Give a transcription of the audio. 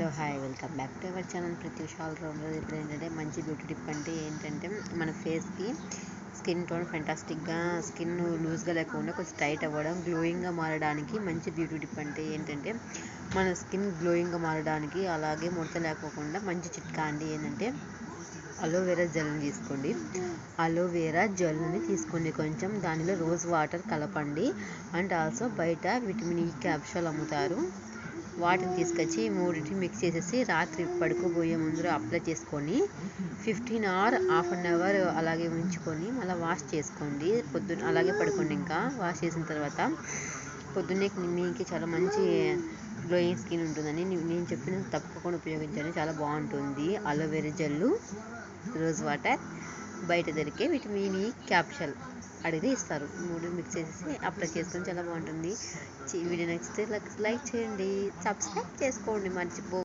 Hello hi welcome back to our channel Pratyush all rounder. ఇప్పుడు ఏంటంటే మంచి బ్యూటీ టిప్ అంటే ఏంటంటే మన ఫేస్కి స్కిన్ టోన్ ఫెంటాస్టిక్గా, స్కిన్ లూజ్గా లేకుండా కొంచెం టైట్ అవ్వడం, గ్లోయింగ్గా మారడానికి మంచి బ్యూటీ టిప్ అంటే ఏంటంటే మన స్కిన్ గ్లోయింగ్గా మారడానికి, అలాగే ముడత లేకోకుండా మంచి చిట్కా అండి ఏంటంటే అలోవెరా జెల్ని తీసుకోండి. అలోవెరా జెల్ని తీసుకోండి కొంచెం, దానిలో రోజ్ వాటర్ కలపండి. అండ్ ఆల్సో బయట విటమిన్ ఈ క్యాప్సూల్ అమ్ముతారు, వాటిని తీసుకొచ్చి మూడింటిని మిక్స్ చేసేసి రాత్రి పడుకోబోయే ముందు అప్లై చేసుకొని 15 ఆర్ హాఫ్ అన్ అవర్ అలాగే ఉంచుకొని మళ్ళీ వాష్ చేసుకోండి. పొద్దున్న అలాగే పడుకోండి. ఇంకా వాష్ చేసిన తర్వాత పొద్దున్నే మీకు చాలా మంచి గ్లోయింగ్ స్కిన్ ఉంటుందని నేను చెప్పిన తప్పకుండా ఉపయోగించండి, చాలా బాగుంటుంది. అలోవెరా జెల్లు, రోజ్ వాటర్, బయట దొరికే విటమిన్ ఈ క్యాప్సూల్ అడిగితే ఇస్తారు. మూడు మిక్స్ చేసేసి అప్లై చేసుకొని చాలా బాగుంటుంది. వీడియో నచ్చితే లైక్ చేయండి, సబ్స్క్రైబ్ చేసుకోండి మర్చిపో